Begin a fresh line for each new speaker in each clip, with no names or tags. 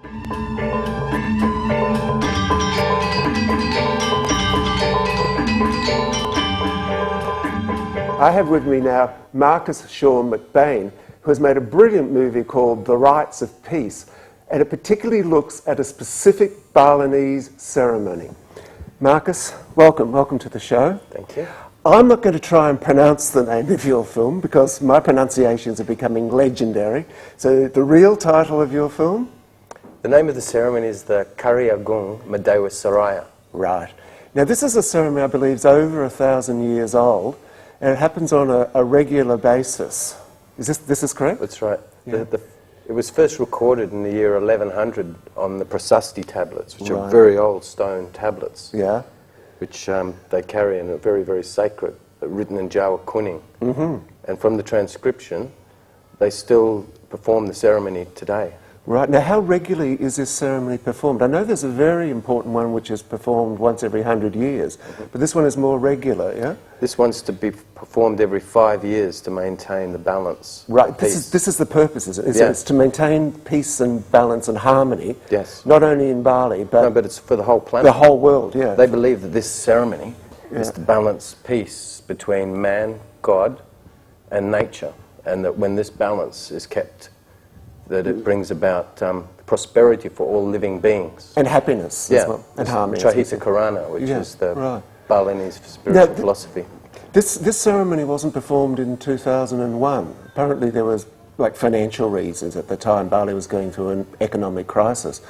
I have with me now Marcus Sean McBain, who has made a brilliant movie called The Rites of Peace, and it particularly looks at a specific Balinese ceremony. Marcus, welcome to the show.
Thank you.
I'm not going to try and pronounce the name of your film because my pronunciations are becoming legendary. So the real title of your film?
The name of the ceremony is the Madewasraya.
Right. Now this is a ceremony I believe is over 1,000 years old, and it happens on a regular basis. This is correct?
That's right.
Yeah.
It was first recorded in the year 1100 on the Prasasti tablets, which are very old stone tablets.
Yeah.
Which they carry and are very, very sacred, written in Jawa Kuning. And from the transcription, they still perform the ceremony today.
Right. Now, how regularly is this ceremony performed? I know there's a very important one which is performed once every 100 years, but this one is more regular, yeah?
This one's to be performed every 5 years to maintain the balance.
Right. This is the purpose, is it? It's to maintain peace and balance and harmony.
Yes.
Not only in Bali, but...
No, but it's for the whole planet.
The whole world, yeah.
They believe that this ceremony is to balance peace between man, God, and nature, and that when this balance is kept, that it brings about prosperity for all living beings.
And happiness as well, and harmony.
Chahita Karana, which is the Balinese spiritual philosophy.
This ceremony wasn't performed in 2001. Apparently there was like financial reasons at the time. Bali was going through an economic crisis,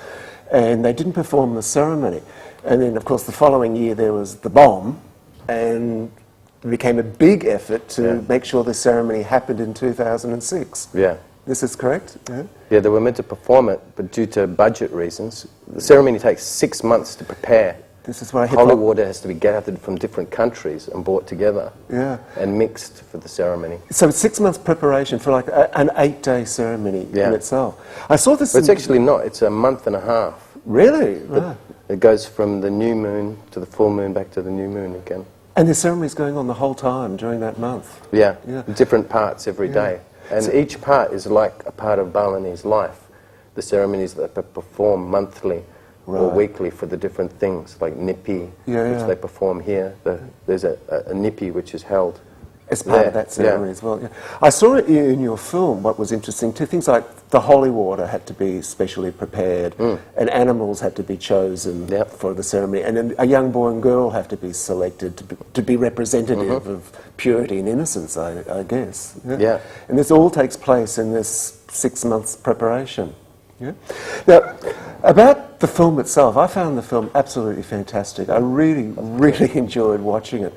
and they didn't perform the ceremony. And then, of course, the following year there was the bomb, and it became a big effort to make sure the ceremony happened in 2006.
Yeah.
This is correct? Yeah.
Yeah, they were meant to perform it, but due to budget reasons, the ceremony takes 6 months to prepare.
This is why
holy water has to be gathered from different countries and brought together and mixed for the ceremony.
So 6 months preparation for like an 8-day ceremony in itself. I saw this...
But it's actually not, it's a month and a half.
Really? Right.
It goes from the new moon to the full moon back to the new moon again.
And the ceremony is going on the whole time during that month?
Yeah, different parts every day. And so each part is like a part of Balinese life. The ceremonies that they perform monthly or weekly for the different things, like Nyepi, which they perform here. There's a Nyepi which is held
as part of that ceremony as well. Yeah. I saw it in your film, what was interesting too, things like the holy water had to be specially prepared, and animals had to be chosen for the ceremony, and then a young boy and girl have to be selected to be representative of purity and innocence, I guess. Yeah. And this all takes place in this 6 months preparation. Yeah. Now, about the film itself, I found the film absolutely fantastic. I really, really enjoyed watching it.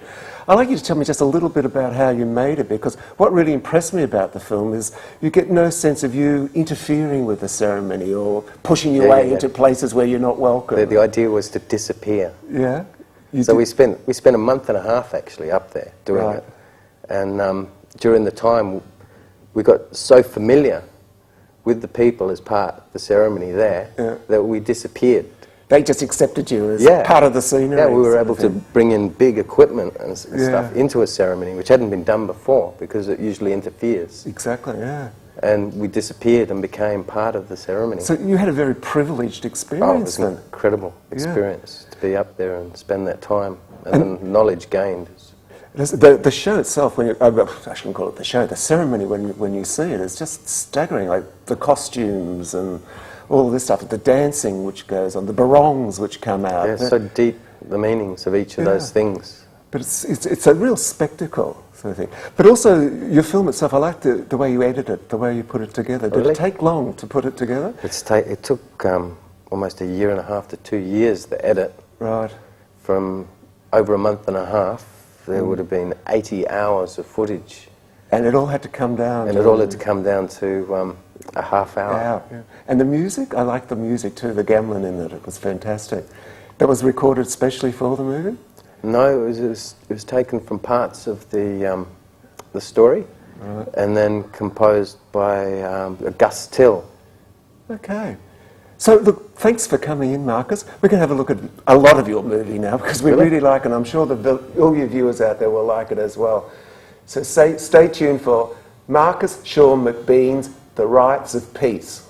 I'd like you to tell me just a little bit about how you made it, because what really impressed me about the film is you get no sense of you interfering with the ceremony or pushing your way into places where you're not welcome.
The idea was to disappear.
Yeah.
So we spent a month and a half actually up there doing it. And during the time, we got so familiar with the people as part of the ceremony there that we disappeared.
They just accepted you as part of the scenery.
Yeah, we were able to bring in big equipment and stuff into a ceremony, which hadn't been done before because it usually interferes.
Exactly, yeah.
And we disappeared and became part of the ceremony.
So you had a very privileged experience then.
It was an incredible experience to be up there and spend that time and the knowledge gained.
The show itself, I shouldn't call it the show, the ceremony when you see it is just staggering, like the costumes and all this stuff, the dancing which goes on, the barongs which come out.
Yeah, so deep, the meanings of each of those things.
But it's a real spectacle sort of thing. But also, your film itself, I like the way you edit it, the way you put it together. Did it take long to put it together?
It took almost 1.5 to 2 years to edit.
Right.
From over a month and a half, there would have been 80 hours of footage.
And it all had to come down.
And it all had to come down to a half hour.
And the music, I liked the music too, the gamelan in it was fantastic. That was recorded specially for the movie?
No, it was taken from parts of the story and then composed by Gus Till.
Okay. So look, thanks for coming in, Marcus. We're going to have a look at a lot of your movie now because we really like it, and I'm sure all your viewers out there will like it as well. So stay tuned for Marcus Sean McBain's The Rites of Peace.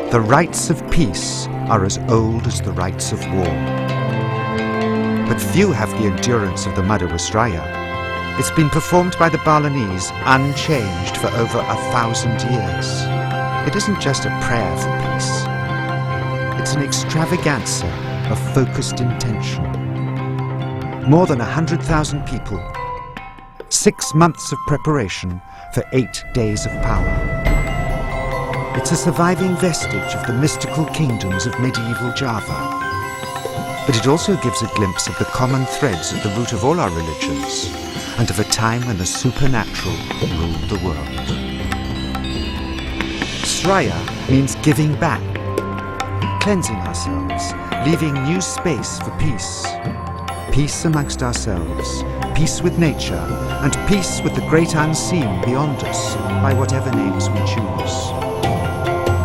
The rites of peace are as old as the rites of war. But few have the endurance of the Madewasraya. It's been performed by the Balinese unchanged for over 1,000 years. It isn't just a prayer for peace. It's an extravaganza of focused intention. More than 100,000 people. 6 months of preparation for 8 days of power. It's a surviving vestige of the mystical kingdoms of medieval Java. But it also gives a glimpse of the common threads at the root of all our religions, and of a time when the supernatural ruled the world. Sraya means giving back, cleansing ourselves, leaving new space for peace. Peace amongst ourselves, peace with nature, and peace with the great unseen beyond us, by whatever names we choose.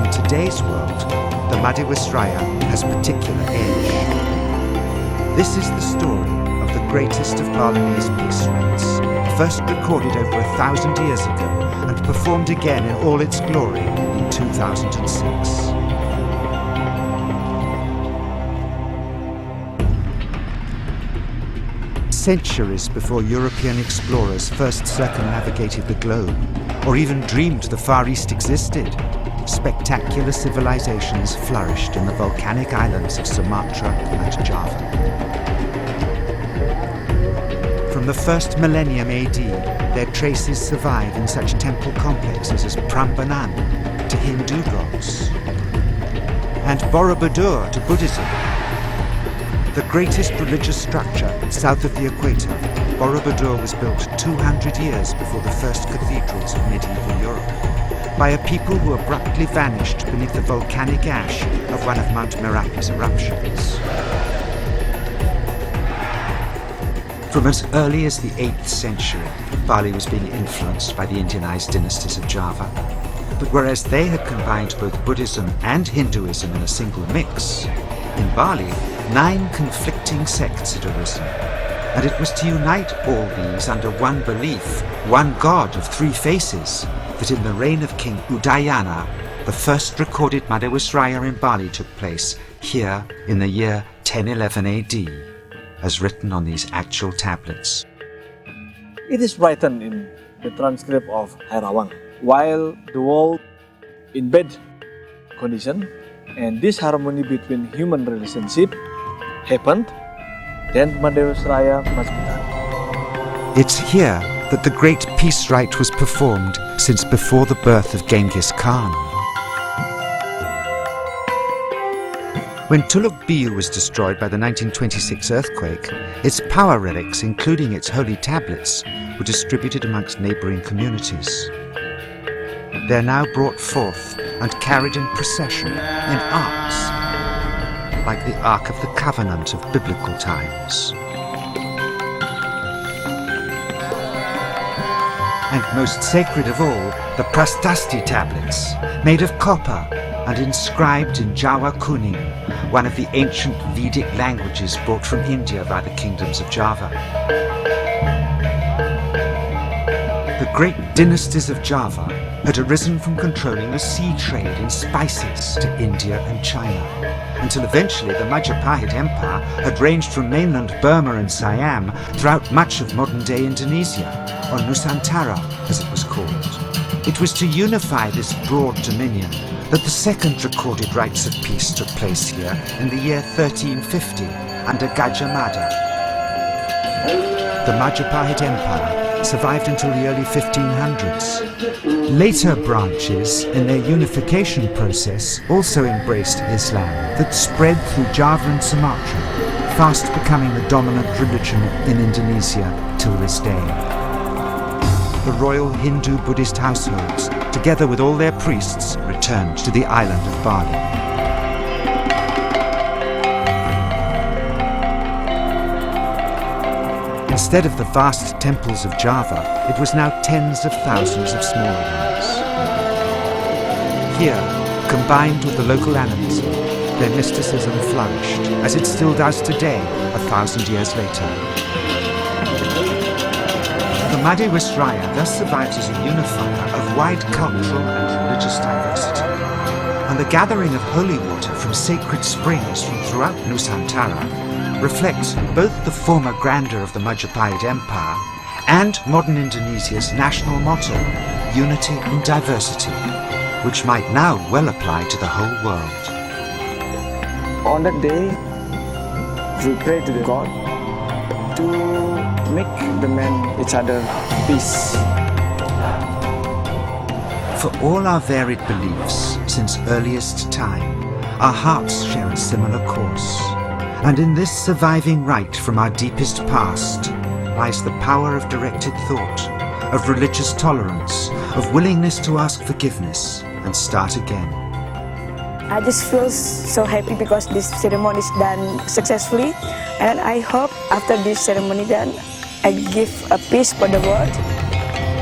In today's world, the Madewasraya has particular edge. This is the story of the greatest of Balinese peace rites, first recorded over 1,000 years ago and performed again in all its glory in 2006. Centuries before European explorers first circumnavigated the globe, or even dreamed the Far East existed, spectacular civilizations flourished in the volcanic islands of Sumatra and Java. From the first millennium AD, their traces survive in such temple complexes as Prambanan to Hindu gods, and Borobudur to Buddhism. The greatest religious structure south of the equator, Borobudur was built 200 years before the first cathedrals of medieval Europe, by a people who abruptly vanished beneath the volcanic ash of one of Mount Merapi's eruptions. From as early as the 8th century, Bali was being influenced by the Indianized dynasties of Java. But whereas they had combined both Buddhism and Hinduism in a single mix, in Bali, 9 conflicting sects had arisen, and it was to unite all these under one belief, one God of 3 faces, that in the reign of King Udayana, the first recorded Madewasraya in Bali took place here in the year 1011 AD, as written on these actual tablets.
It is written in the transcript of Hairawang, while the world in bad condition, and this harmony between human relationship happened, then Madewasraya must be done.
It's here that the great peace rite was performed since before the birth of Genghis Khan. When Tuluk Biu was destroyed by the 1926 earthquake, its power relics, including its holy tablets, were distributed amongst neighbouring communities. They're now brought forth and carried in procession in arks, like the Ark of the Covenant of biblical times. And most sacred of all, the Prastasti tablets, made of copper and inscribed in Jawa Kuning, one of the ancient Vedic languages brought from India by the kingdoms of Java. The great dynasties of Java had arisen from controlling the sea trade in spices to India and China, until eventually the Majapahit Empire had ranged from mainland Burma and Siam throughout much of modern-day Indonesia, or Nusantara as it was called. It was to unify this broad dominion that the second recorded rites of peace took place here in the year 1350 under Gajah Mada. The Majapahit Empire survived until the early 1500s. Later branches in their unification process also embraced Islam that spread through Java and Sumatra, fast becoming the dominant religion in Indonesia till this day. The royal Hindu-Buddhist households, together with all their priests, returned to the island of Bali. Instead of the vast temples of Java, it was now tens of thousands of smaller ones. Here, combined with the local animism, their mysticism flourished, as it still does today, 1,000 years later. The Madewasraya thus survives as a unifier of wide cultural and religious diversity, and the gathering of holy water from sacred springs from throughout Nusantara reflects both the former grandeur of the Majapahit Empire and modern Indonesia's national motto, unity in diversity, which might now well apply to the whole world.
On that day, we pray to the God to make the man each other peace.
For all our varied beliefs since earliest time, our hearts share a similar course. And in this surviving rite from our deepest past lies the power of directed thought, of religious tolerance, of willingness to ask forgiveness and start again.
I just feel so happy because this ceremony is done successfully, and I hope after this ceremony done, I give a peace for the world.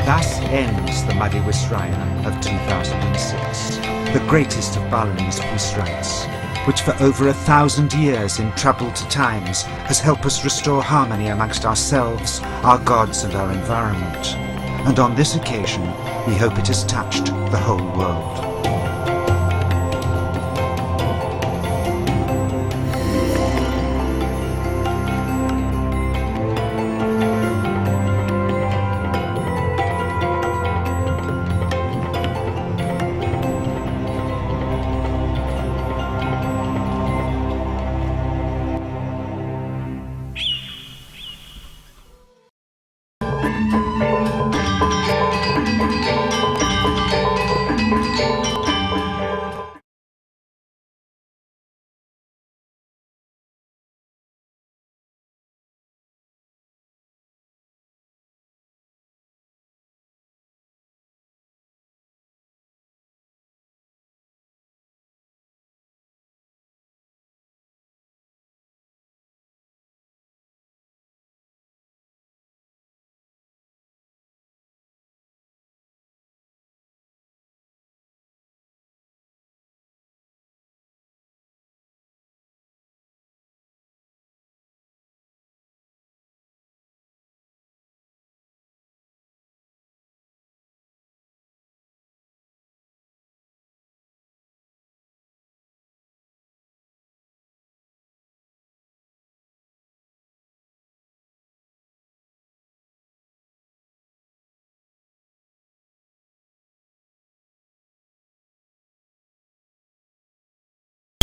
Thus ends the Madewasraya of 2006, the greatest of Balinese peace rites, which for over 1,000 years in troubled times has helped us restore harmony amongst ourselves, our gods and our environment. And on this occasion, we hope it has touched the whole world.